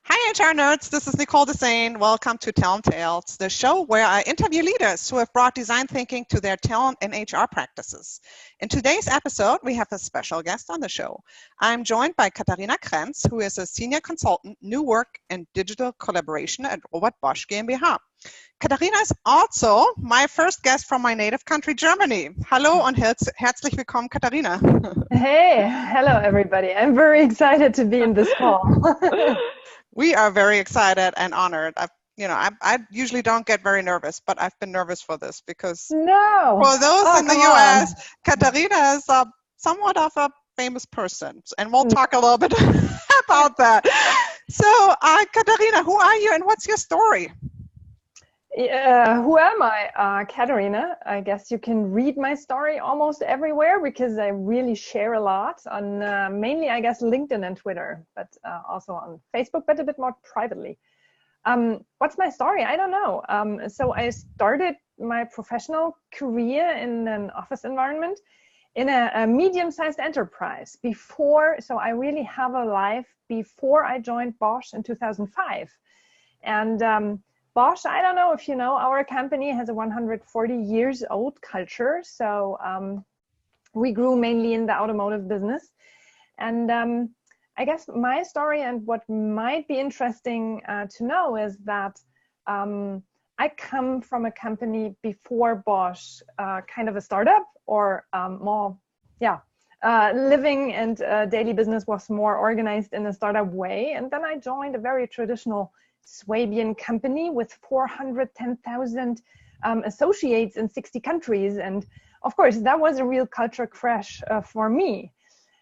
Hi, HR nerds. This is Nicole Dessain. Welcome to Talent Tales, the show where I interview leaders who have brought design thinking to their talent and HR practices. In today's episode, we have a special guest on the show. I'm joined by Katharina Krentz, who is a senior consultant, new work and digital collaboration at Bosch GmbH. Katharina is also my first guest from my native country, Germany. Hallo und herzlich willkommen, Katharina. Hey, hello everybody. I'm very excited to be in this call. We are very excited and honored. I usually don't get very nervous, but I've been nervous for this because for those in the US, Katharina is somewhat of a famous person, and we'll talk a little bit about that. So, Katharina, who are you and what's your story? Who am I? Katharina. I guess you can read my story almost everywhere because I really share a lot on mainly, I guess, LinkedIn and Twitter, but also on Facebook, but a bit more privately. What's my story? I don't know. So I started my professional career in an office environment in a medium-sized enterprise before. So I really have a life before I joined Bosch in 2005. And Bosch, I don't know if you know, our company has a 140 years old culture. So we grew mainly in the automotive business. And I guess my story and what might be interesting to know is that I come from a company before Bosch, kind of a startup or living and daily business was more organized in a startup way. And then I joined a very traditional Swabian company with 410,000 associates in 60 countries. And of course, that was a real culture crash for me.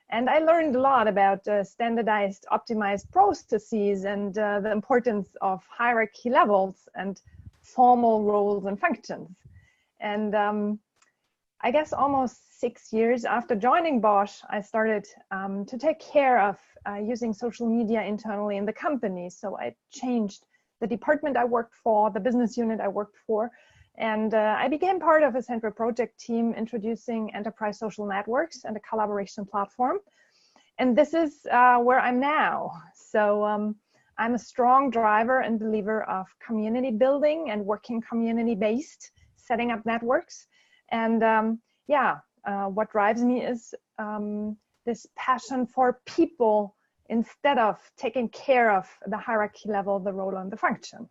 And I learned a lot about standardized, optimized processes and the importance of hierarchy levels and formal roles and functions. And I guess almost 6 years after joining Bosch, I started to take care of using social media internally in the company. So I changed the department I worked for, the business unit I worked for, and I became part of a central project team introducing enterprise social networks and a collaboration platform. And this is where I'm now. So I'm a strong driver and believer of community building and working community-based, setting up networks. And what drives me is this passion for people instead of taking care of the hierarchy level, the role and the function.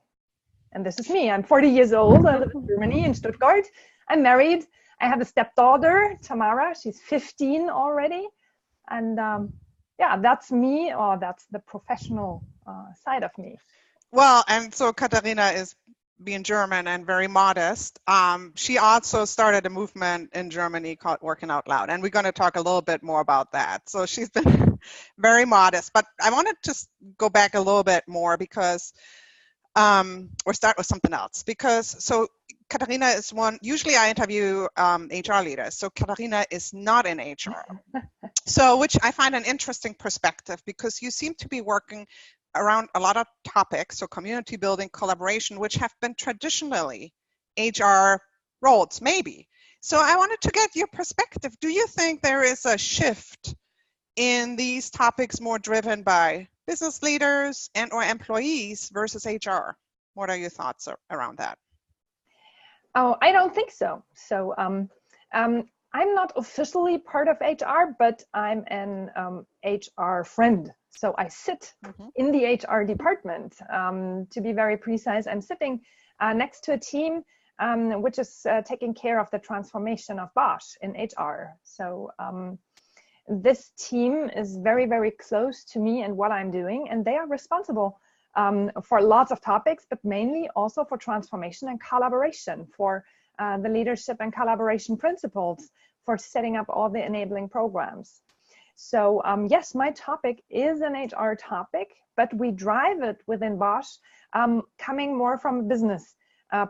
And this is me. I'm 40 years old. I live in Germany, in Stuttgart. I'm married. I have a stepdaughter, Tamara. She's 15 already. And that's me, or that's the professional side of me. Well, and so Katharina is being German and very modest. She also started a movement in Germany called Working Out Loud. And we're going to talk a little bit more about that. So she's been very modest. But I wanted to go back a little bit more because, or start with something else. So Katharina is one, usually I interview HR leaders. So Katharina is not in HR. So, which I find an interesting perspective because you seem to be working around a lot of topics, so community building, collaboration, which have been traditionally HR roles, maybe. So I wanted to get your perspective. Do you think there is a shift in these topics more driven by business leaders and or employees versus HR? What are your thoughts around that? Oh, I don't think so. So I'm not officially part of HR, but I'm an HR friend. So I sit in the HR department. To be very precise, I'm sitting next to a team which is taking care of the transformation of Bosch in HR. So this team is very, very close to me and what I'm doing, and they are responsible for lots of topics, but mainly also for transformation and collaboration, for the leadership and collaboration principles, for setting up all the enabling programs. So yes, my topic is an HR topic, but we drive it within Bosch, coming more from a business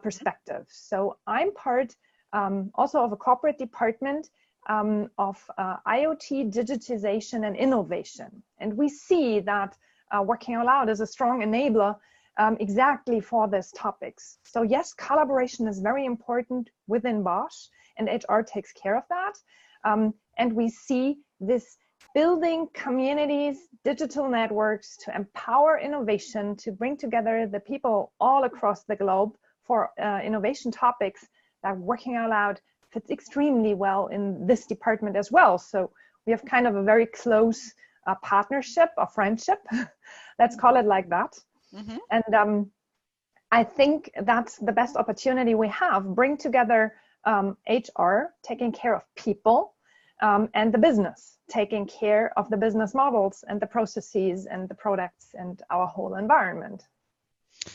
perspective. So I'm part also of a corporate department of IoT, digitization, and innovation. And we see that Working Out Loud is a strong enabler exactly for these topics. So yes, collaboration is very important within Bosch, and HR takes care of that. And we see this building communities, digital networks to empower innovation, to bring together the people all across the globe for innovation topics, that Working Out Loud fits extremely well in this department as well. So we have kind of a very close partnership or friendship, let's call it like that. Mm-hmm. And I think that's the best opportunity we have, bring together HR, taking care of people, and the business, taking care of the business models and the processes and the products and our whole environment.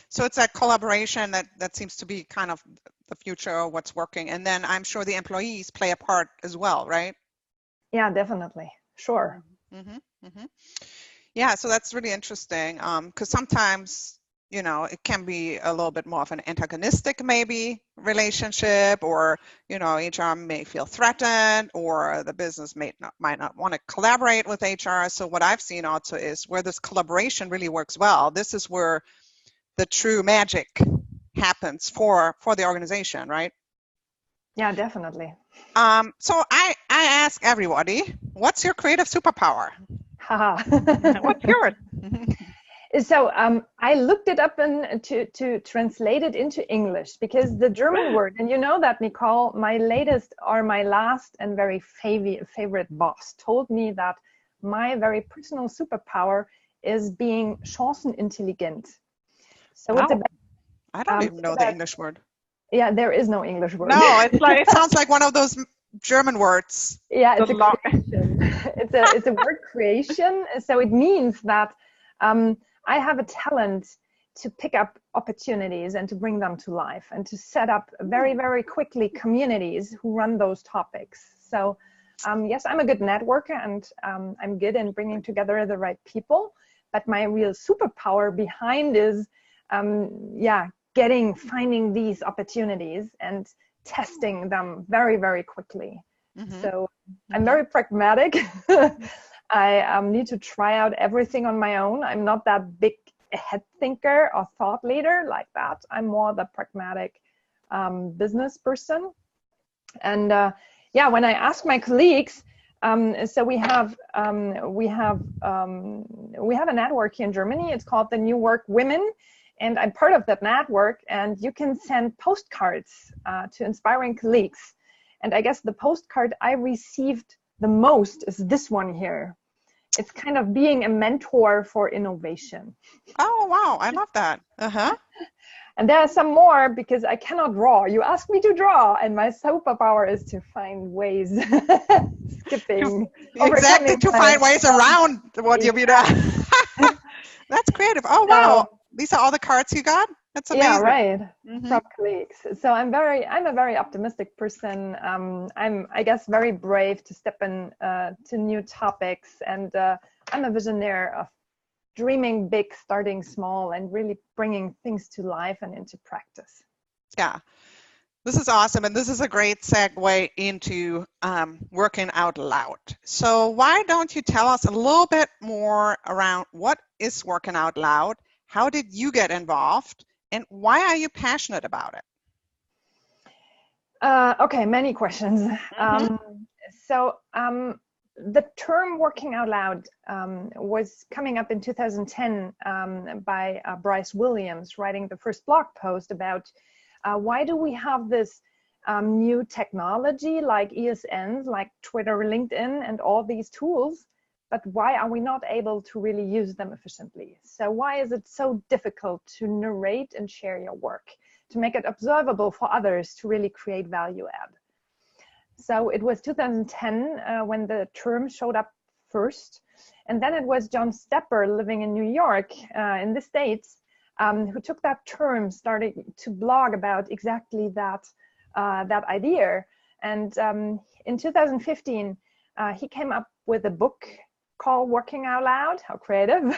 So it's that collaboration that seems to be kind of the future of what's working. And then I'm sure the employees play a part as well, right? Yeah, definitely. Sure. Mm-hmm. Mm-hmm. Yeah, so that's really interesting, because sometimes, you know, it can be a little bit more of an antagonistic maybe relationship, or, you know, HR may feel threatened, or the business might not want to collaborate with HR. So what I've seen also is where this collaboration really works well. This is where the true magic happens for the organization, right? Yeah, definitely. So I ask everybody, what's your creative superpower? What's yours? So I looked it up to translate it into English, because the German word, and you know that, Nicole, my last and very favorite boss told me that my very personal superpower is being chancenintelligent. So it's about, I don't even know the English word. Yeah, there is no English word. No, it's like, it sounds like one of those German words. Yeah, it's a creation. It's a word creation. So it means that I have a talent to pick up opportunities and to bring them to life, and to set up very, very quickly communities who run those topics. So yes, I'm a good networker, and I'm good in bringing together the right people. But my real superpower behind is, finding these opportunities and testing them very, very quickly. Mm-hmm. So I'm very pragmatic. I need to try out everything on my own. I'm not that big head thinker or thought leader like that. I'm more the pragmatic business person. And when I ask my colleagues, so we have a network here in Germany. It's called the New Work Women, and I'm part of that network. And you can send postcards to inspiring colleagues. And I guess the postcard I received the most is this one here. It's kind of being a mentor for innovation. Oh, wow. I love that. Uh-huh. And there are some more, because I cannot draw. You asked me to draw, and my superpower is to find ways, skipping. Exactly, to find ways around what you've done. That's creative. Oh, wow. These are all the cards you got? That's amazing. Yeah, right. Mm-hmm. From colleagues. So I'm a very optimistic person. I'm, I guess, very brave to step in to new topics, and I'm a visionary of dreaming big, starting small, and really bringing things to life and into practice. Yeah, this is awesome, and this is a great segue into Working Out Loud. So why don't you tell us a little bit more around what is Working Out Loud? How did you get involved? And why are you passionate about it? Okay, many questions. Mm-hmm. The term Working Out Loud was coming up in 2010 by Bryce Williams, writing the first blog post about why do we have this new technology like ESNs, like Twitter, LinkedIn, and all these tools, but why are we not able to really use them efficiently? So why is it so difficult to narrate and share your work, to make it observable for others, to really create value add? So it was 2010 when the term showed up first. And then it was John Stepper, living in New York in the States, who took that term, started to blog about exactly that idea. And in 2015, he came up with a book called Working Out Loud, how creative,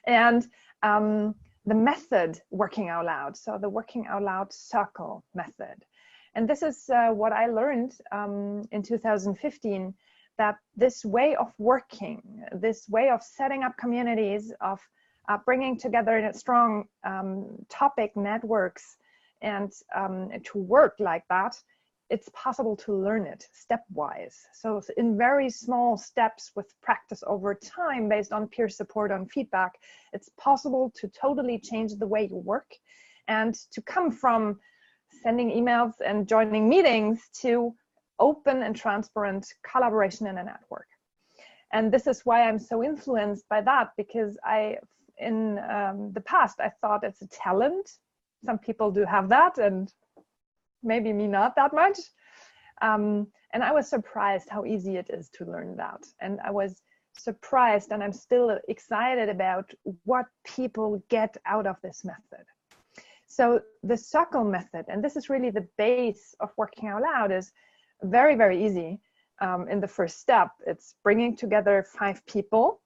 and the method Working Out Loud, so the Working Out Loud circle method. And this is what I learned in 2015, that this way of working, this way of setting up communities, of bringing together strong topic networks, and to work like that, it's possible to learn it stepwise. So in very small steps with practice over time based on peer support, on feedback, it's possible to totally change the way you work and to come from sending emails and joining meetings to open and transparent collaboration in a network. And this is why I'm so influenced by that, because in the past, I thought it's a talent. Some people do have that, and maybe me not that much. And I was surprised how easy it is to learn that. And I was surprised, and I'm still excited about what people get out of this method. So the circle method, and this is really the base of working out loud, is very, very easy. In the first step, it's bringing together 5 people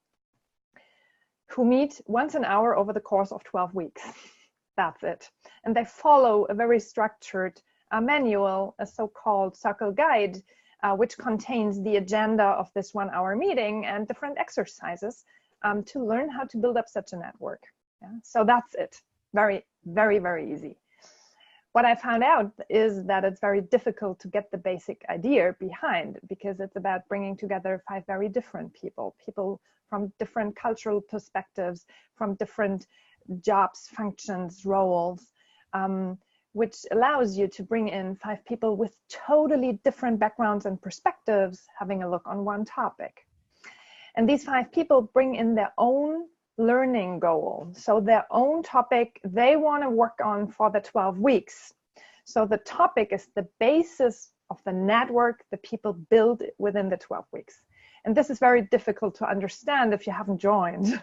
who meet once an hour over the course of 12 weeks. That's it. And they follow a very structured manual, a so-called circle guide, which contains the agenda of this 1-hour meeting and different exercises to learn how to build up such a network. Yeah? So that's it. Very, very, very easy. What I found out is that it's very difficult to get the basic idea behind, because it's about bringing together 5 very different people from different cultural perspectives, from different jobs, functions, roles, which allows you to bring in 5 people with totally different backgrounds and perspectives, having a look on one topic. And these 5 people bring in their own learning goal. So their own topic they want to work on for the 12 weeks. So the topic is the basis of the network that people build within the 12 weeks. And this is very difficult to understand if you haven't joined.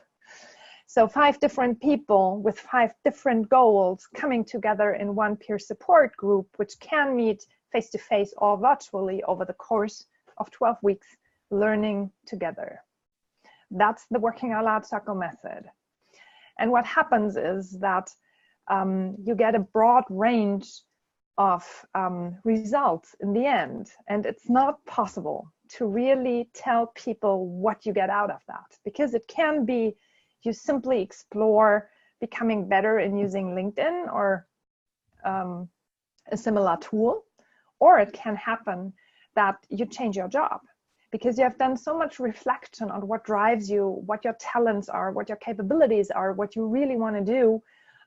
So 5 different people with 5 different goals coming together in one peer support group, which can meet face-to-face or virtually over the course of 12 weeks, learning together. That's the Working Out Loud Circle method. And what happens is that you get a broad range of results in the end. And it's not possible to really tell people what you get out of that, because it can be you simply explore becoming better in using LinkedIn or a similar tool, or it can happen that you change your job, because you have done so much reflection on what drives you, what your talents are, what your capabilities are, what you really want to do,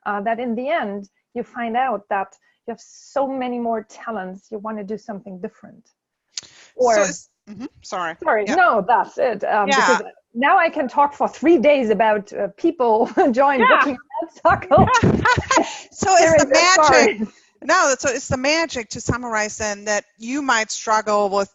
that in the end, you find out that you have so many more talents, you want to do something different. Or, sorry. Yeah. No, that's it. Because now I can talk for 3 days about people join Working Out Loud Circle. So it's the magic. No, so it's the magic, to summarize then, that you might struggle with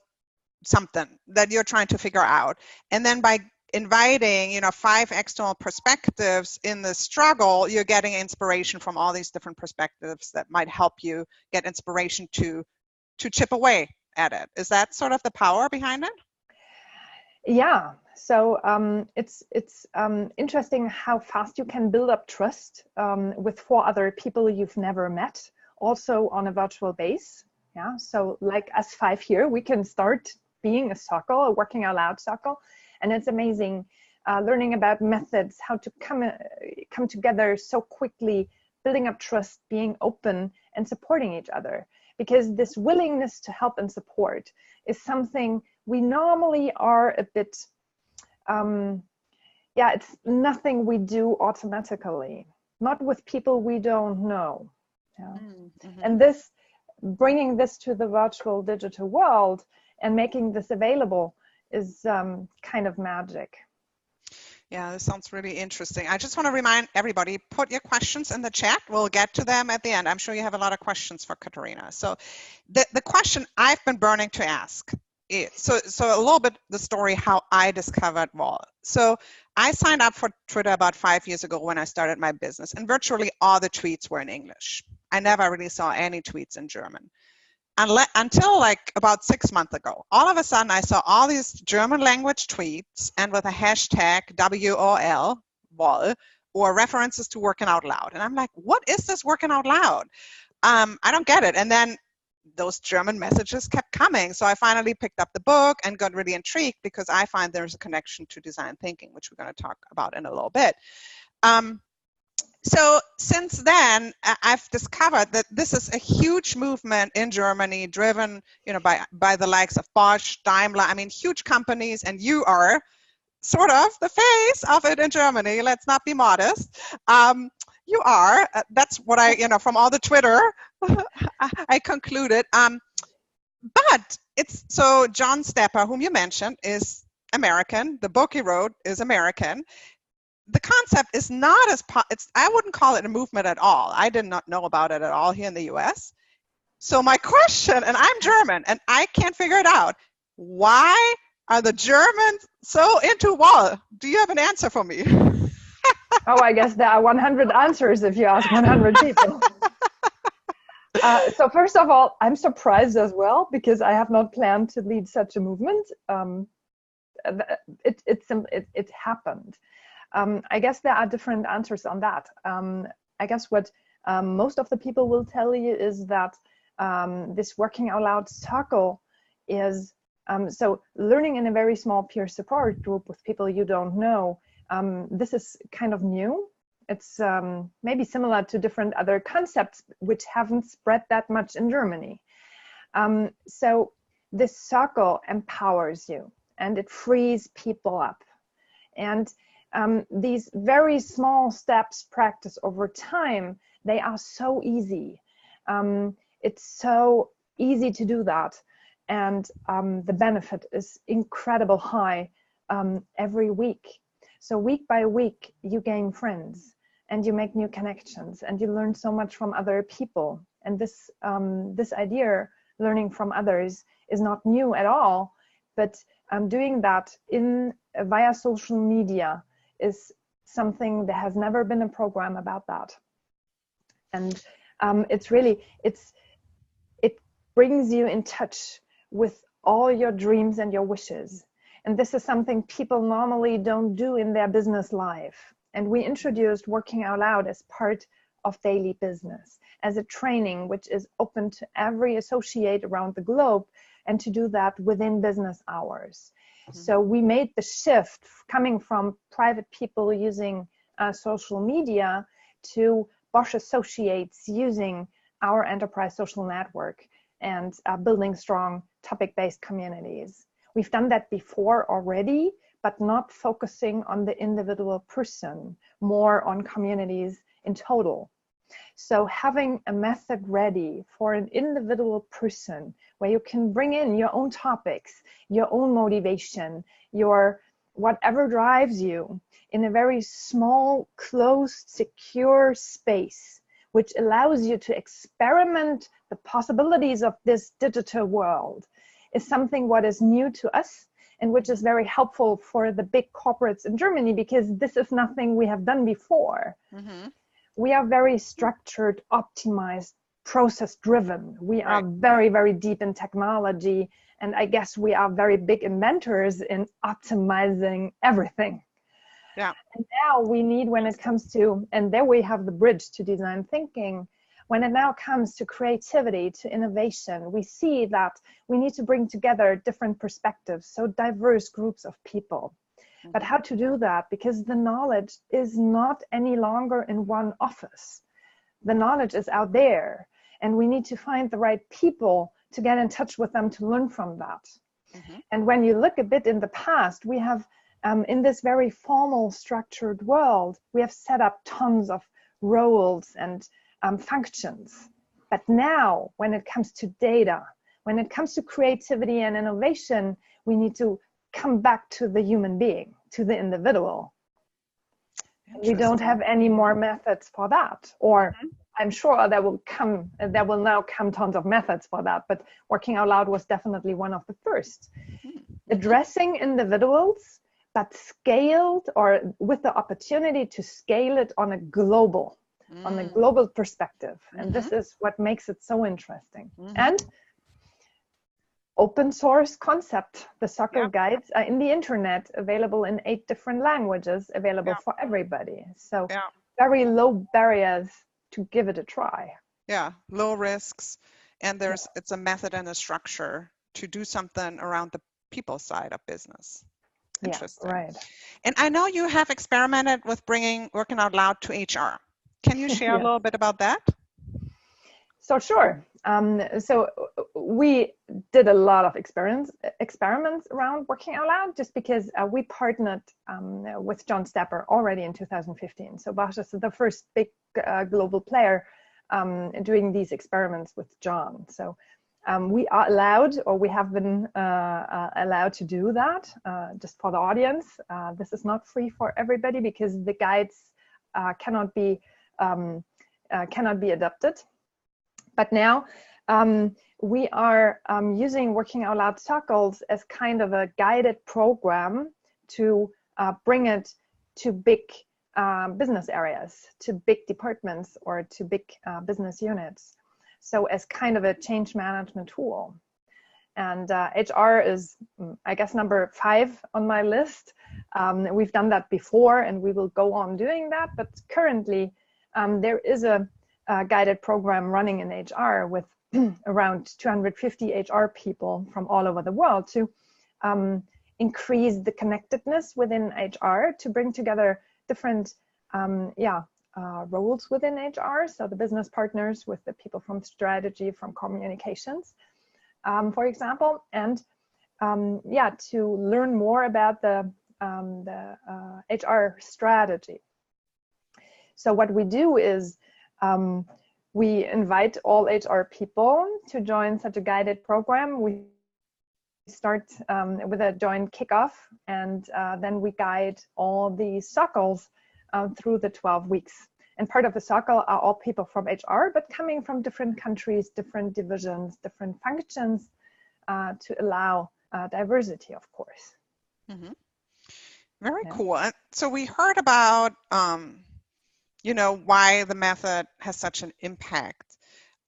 something that you're trying to figure out, and then by inviting 5 external perspectives in the struggle, you're getting inspiration from all these different perspectives that might help you get inspiration to chip away at it. Is that sort of the power behind it? Yeah. So it's interesting how fast you can build up trust with 4 other people you've never met, also on a virtual base. Yeah. So like us 5 here, we can start being a circle, a Working Out Loud circle. And it's amazing learning about methods, how to come together so quickly, building up trust, being open and supporting each other. Because this willingness to help and support is something we normally are a bit, it's nothing we do automatically, not with people we don't know. Yeah? Mm-hmm. And this, bringing this to the virtual digital world and making this available is kind of magic. Yeah, this sounds really interesting. I just want to remind everybody, put your questions in the chat. We'll get to them at the end. I'm sure you have a lot of questions for Katharina. So the question I've been burning to ask is, so a little bit the story how I discovered Wall. So I signed up for Twitter about 5 years ago when I started my business, and virtually all the tweets were in English. I never really saw any tweets in German. Until like about 6 months ago, all of a sudden I saw all these German language tweets and with a hashtag WOL, or references to Working Out Loud. And I'm like, what is this Working Out Loud? I don't get it. And then those German messages kept coming. So I finally picked up the book and got really intrigued, because I find there's a connection to design thinking, which we're going to talk about in a little bit. So since then, I've discovered that this is a huge movement in Germany, driven, by the likes of Bosch, Daimler. I mean, huge companies, and you are sort of the face of it in Germany. Let's not be modest. You are. That's what from all the Twitter, I concluded. But it's so John Stepper, whom you mentioned, is American. The book he wrote is American. The concept is not I wouldn't call it a movement at all. I did not know about it at all here in the US. So my question, and I'm German and I can't figure it out, why are the Germans so into wall? Do you have an answer for me? Oh, I guess there are 100 answers if you ask 100 people. So first of all, I'm surprised as well because I have not planned to lead such a movement. It happened. I guess there are different answers on that. I guess what most of the people will tell you is that this working out loud circle is so learning in a very small peer support group with people you don't know. This is kind of new. It's maybe similar to different other concepts which haven't spread that much in Germany. So this circle empowers you and it frees people up. And these very small steps practiced over time, they are so easy. It's so easy to do that. And the benefit is incredible high every week. So week by week, you gain friends and you make new connections and you learn so much from other people. And this idea, learning from others, is not new at all, but doing that via social media is something that has never been a program about that. And it brings you in touch with all your dreams and your wishes. And this is something people normally don't do in their business life. And we introduced Working Out Loud as part of daily business, as a training which is open to every associate around the globe, and to do that within business hours. Mm-hmm. So we made the shift coming from private people using social media to Bosch associates using our enterprise social network and building strong topic-based communities. We've done that before already, but not focusing on the individual person, more on communities in total. So having a method ready for an individual person where you can bring in your own topics, your own motivation, your whatever drives you in a very small, closed, secure space, which allows you to experiment the possibilities of this digital world, is something what is new to us and which is very helpful for the big corporates in Germany, because this is nothing we have done before. Mm-hmm. We are very structured, optimized, process driven. We are very, very deep in technology. And I guess we are very big inventors in optimizing everything. Yeah. And now we need, when it comes to, and there we have the bridge to design thinking. When it now comes to creativity, to innovation, we see that we need to bring together different perspectives, so diverse groups of people. But how to do that? Because the knowledge is not any longer in one office. The knowledge is out there, and we need to find the right people to get in touch with them to learn from that. Mm-hmm. And when you look a bit in the past, we have, in this very formal, structured world, we have set up tons of roles and functions. But now, when it comes to data, when it comes to creativity and innovation, we need to come back to the human being, to the individual. We don't have any more methods for that, or mm-hmm. I'm sure there will now come tons of methods for that, but Working Out Loud was definitely one of the first. Mm-hmm. Addressing individuals, but scaled, or with the opportunity to scale it on a global perspective. Mm-hmm. And this is what makes it so interesting. Mm-hmm. And open source concept. The soccer guides are in the internet, available in 8 different languages, available for everybody. So very low barriers to give it a try. Yeah, low risks. And it's a method and a structure to do something around the people side of business. Interesting. Yeah, right. And I know you have experimented with bringing Working Out Loud to HR. Can you share a Yeah. little bit about that? So sure. So we did a lot of experiments around working out loud, just because we partnered with John Stepper already in 2015. So Bosch is the first big global player doing these experiments with John. So we are allowed, or we have been allowed to do that. Just for the audience, this is not free for everybody, because the guides cannot be adapted. But now we are using Working Out Loud circles as kind of a guided program to bring it to big business areas, to big departments, or to big business units. So as kind of a change management tool. And HR is, I guess, number 5 on my list. We've done that before, and we will go on doing that. But currently, there is a guided program running in HR with around 250 HR people from all over the world to increase the connectedness within HR, to bring together different roles within HR. So the business partners with the people from strategy, from communications, for example, and to learn more about the HR strategy. So what we do is we invite all HR people to join such a guided program. We start with a joint kickoff, and then we guide all the circles through the 12 weeks. And part of the circle are all people from HR, but coming from different countries, different divisions, different functions, to allow diversity, of course. Mm-hmm. Very cool. So we heard about why the method has such an impact.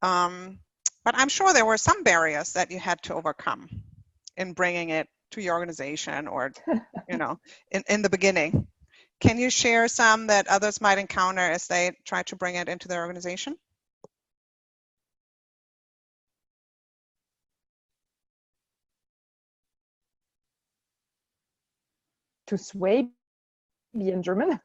But I'm sure there were some barriers that you had to overcome in bringing it to your organization, or, in the beginning. Can you share some that others might encounter as they try to bring it into their organization? To sway, be in German.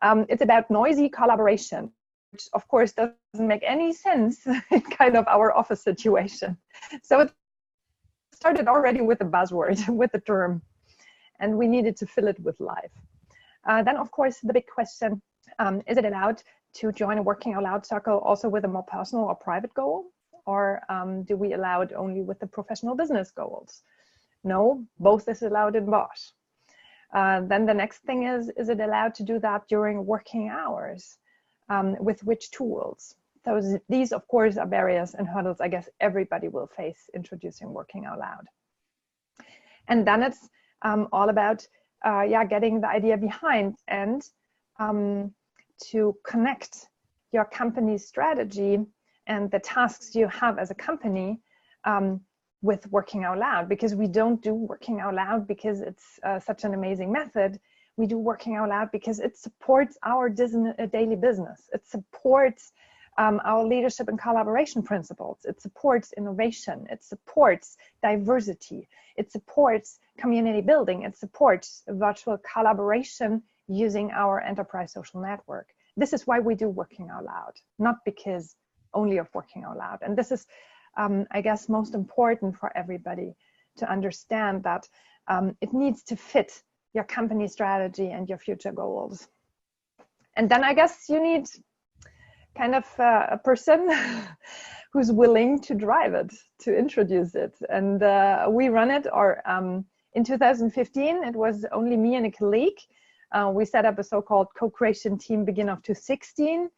It's about noisy collaboration, which of course doesn't make any sense in kind of our office situation. So it started already with a buzzword, with a term, and we needed to fill it with life. Then of course the big question, is it allowed to join a Working Out Loud circle also with a more personal or private goal? Or do we allow it only with the professional business goals? No, both is allowed in Bosch. Then the next thing is it allowed to do that during working hours? With which tools? So these, of course, are barriers and hurdles I guess everybody will face introducing Working Out Loud. And then it's all about getting the idea behind, and to connect your company's strategy and the tasks you have as a company with Working Out Loud, because we don't do Working Out Loud because it's such an amazing method. We do Working Out Loud because it supports our daily business. It supports our leadership and collaboration principles. It supports innovation. It supports diversity. It supports community building. It supports virtual collaboration using our enterprise social network. This is why we do Working Out Loud, not because only of Working Out Loud. And this is I guess most important for everybody to understand, that it needs to fit your company strategy and your future goals. And then I guess you need kind of a person who's willing to drive it, to introduce it. And we run it, or in 2015, it was only me and a colleague. We set up a so-called co-creation team beginning of 2016.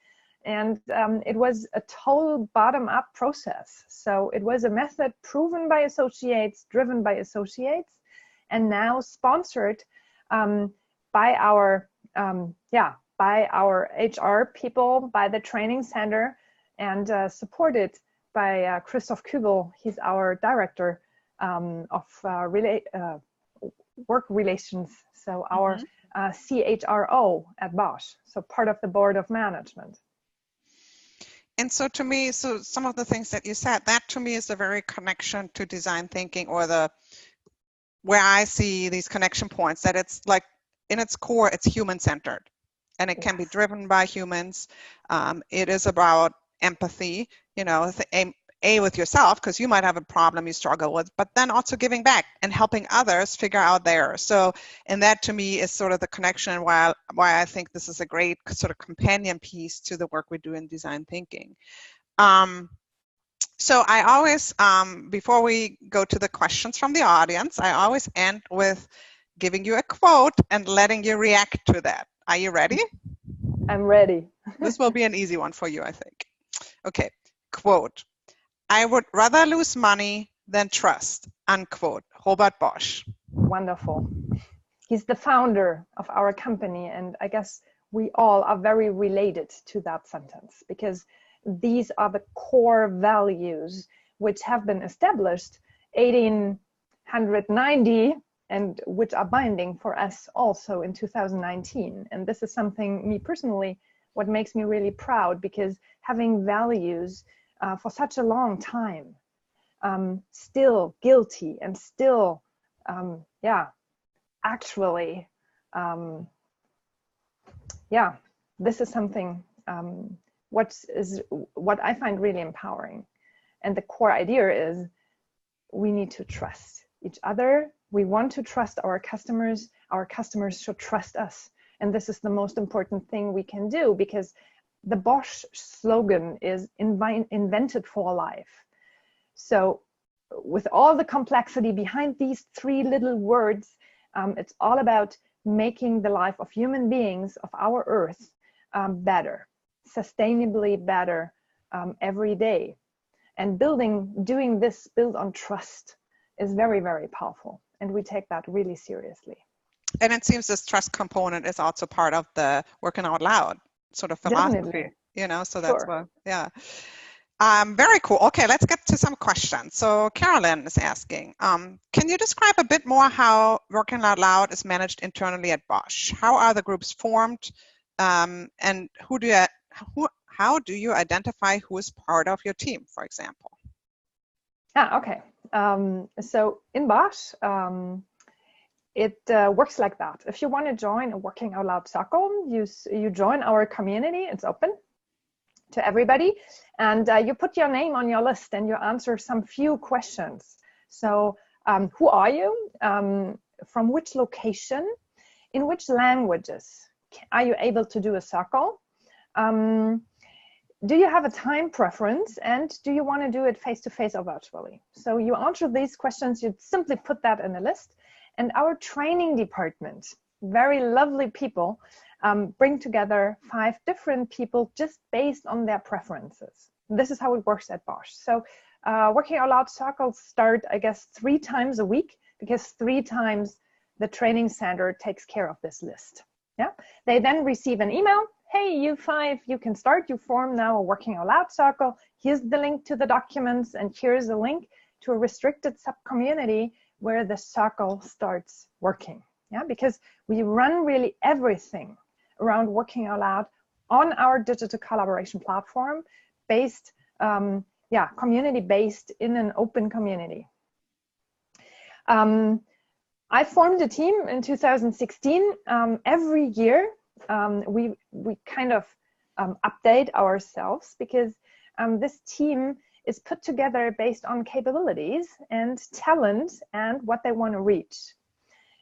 And it was a total bottom-up process. So it was a method proven by associates, driven by associates, and now sponsored by our HR people, by the training center, and supported by Christoph Kübel. He's our director of work relations, so our CHRO at Bosch, so part of the board of management. And so to me, so some of the things that you said, that to me is the very connection to design thinking, or where I see these connection points, that it's like in its core, it's human centered. and it can be Yes. driven by humans. It is about empathy, you know, with yourself, because you might have a problem you struggle with, but then also giving back and helping others figure out theirs. So, and that to me is sort of the connection why I think this is a great sort of companion piece to the work we do in design thinking. So I always, before we go to the questions from the audience, I always end with giving you a quote and letting you react to that. Are you ready? I'm ready. This will be an easy one for you, I think. Okay, quote. I would rather lose money than trust, unquote. Robert Bosch. Wonderful. He's the founder of our company, and I guess we all are very related to that sentence, because these are the core values which have been established 1890 and which are binding for us also in 2019. And this is something, me personally, what makes me really proud, because having values for such a long time, still guilty and still, actually, this is something what I find really empowering. And the core idea is we need to trust each other. We want to trust our customers should trust us. And this is the most important thing we can do, because the Bosch slogan is invented for life. So with all the complexity behind these three little words, it's all about making the life of human beings of our earth better, sustainably better every day. And doing this built on trust is very, very powerful. And we take that really seriously. And it seems this trust component is also part of the working out loud sort of philosophy, Definitely. you know, so Sure. that's what, yeah. Very cool. Okay, let's get to some questions. So Carolyn is asking, can you describe a bit more how Working Out Loud is managed internally at Bosch? How are the groups formed, and how do you identify who is part of your team, for example? Okay. So in Bosch, it works like that. If you want to join a Working Out Loud circle, you join our community. It's open to everybody, and you put your name on your list and you answer some few questions. So who are you? From which location? In which languages are you able to do a circle? Do you have a time preference, and do you want to do it face-to-face or virtually? So you answer these questions, you simply put that in a list, and our training department, very lovely people, bring together 5 different people just based on their preferences. This is how it works at Bosch. So Working Out Loud circles start, I guess, 3 times a week, because 3 times the training center takes care of this list. Yeah, they then receive an email. Hey, you 5, you can start. You form now a Working Out Loud circle. Here's the link to the documents, and here's a link to a restricted sub-community where the circle starts working. Yeah, because we run really everything around Working Out Loud on our digital collaboration platform, based, community-based in an open community. I formed a team in 2016. Every year, we kind of update ourselves, because this team is put together based on capabilities and talent and what they want to reach.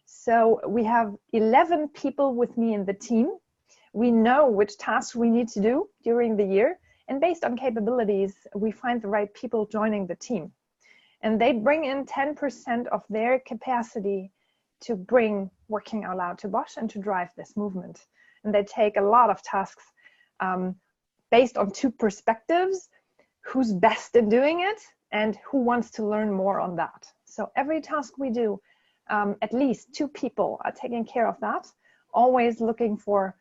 So we have 11 people with me in the team. We know which tasks we need to do during the year, and based on capabilities, we find the right people joining the team. And they bring in 10% of their capacity to bring Working Out Loud to Bosch and to drive this movement. And they take a lot of tasks based on 2 perspectives: who's best in doing it and who wants to learn more on that. So every task we do, at least 2 people are taking care of that, always looking for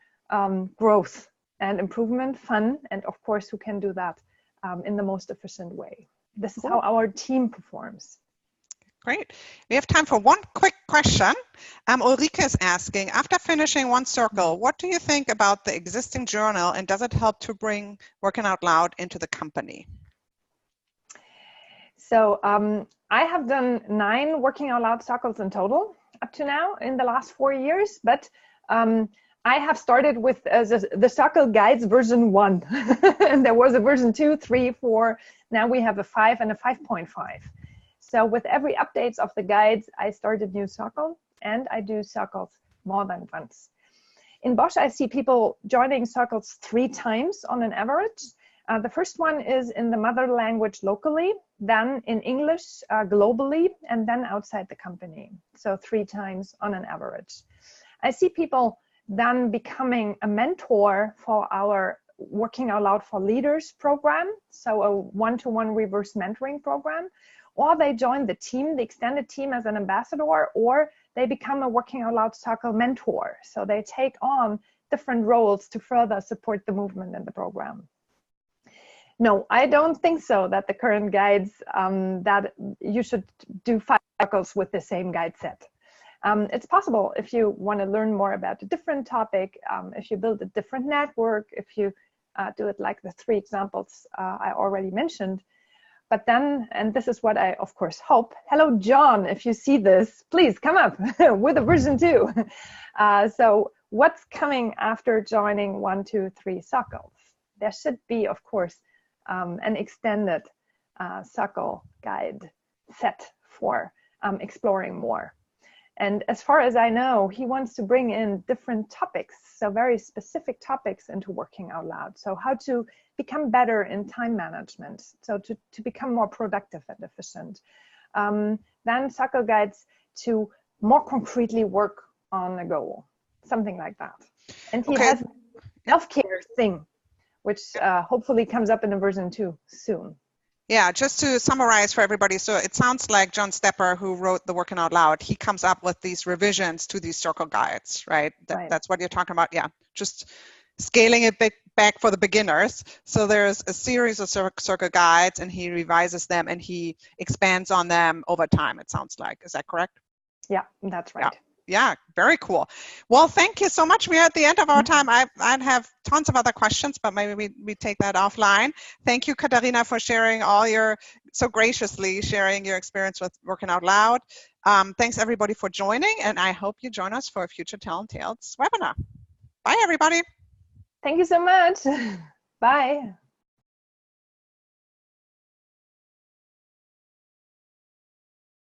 growth and improvement, fun, and of course, who can do that in the most efficient way. This is how our team performs. Great. We have time for one quick question. Ulrike is asking, after finishing one circle, what do you think about the existing journal, and does it help to bring Working Out Loud into the company? So I have done 9 Working Out Loud circles in total up to now in the last 4 years, but I have started with the Circle Guides version 1. And there was a version 2, 3, 4. Now we have a 5 and a 5.5. So with every updates of the guides, I start a new circle, and I do circles more than once. In Bosch, I see people joining circles 3 times on an average. The first one is in the mother language locally, then in English globally, and then outside the company. So 3 times on an average. I see people then becoming a mentor for our Working Out Loud for Leaders program, so a one-to-one reverse mentoring program, or they join the team, the extended team, as an ambassador, or they become a Working Out Loud Circle mentor. So they take on different roles to further support the movement in the program. No, I don't think so that the current guides, that you should do 5 circles with the same guide set. It's possible if you want to learn more about a different topic, if you build a different network, if you do it like the 3 examples I already mentioned. But then, and this is what I of course hope, hello John, if you see this, please come up with a version 2. So what's coming after joining 1, 2, 3 circles? There should be, of course, an extended circle guide set for exploring more. And as far as I know, he wants to bring in different topics, so very specific topics into Working Out Loud. So how to become better in time management, so to become more productive and efficient. Then circle guides to more concretely work on a goal, something like that. And he has a healthcare thing, which hopefully comes up in a version 2 soon. Yeah, just to summarize for everybody, so it sounds like John Stepper, who wrote the Working Out Loud, he comes up with these revisions to these circle guides, right? That's what you're talking about. Yeah, just scaling it back for the beginners. So there's a series of circle guides, and he revises them and he expands on them over time, it sounds like. Is that correct? Yeah, that's right. Yeah, very cool. Well, thank you so much. We're at the end of our time. I'd have tons of other questions, but maybe we take that offline. Thank you, Katharina, for sharing so graciously sharing your experience with Working Out Loud. Thanks everybody for joining, and I hope you join us for a future Talent Tales webinar. Bye, everybody. Thank you so much. Bye.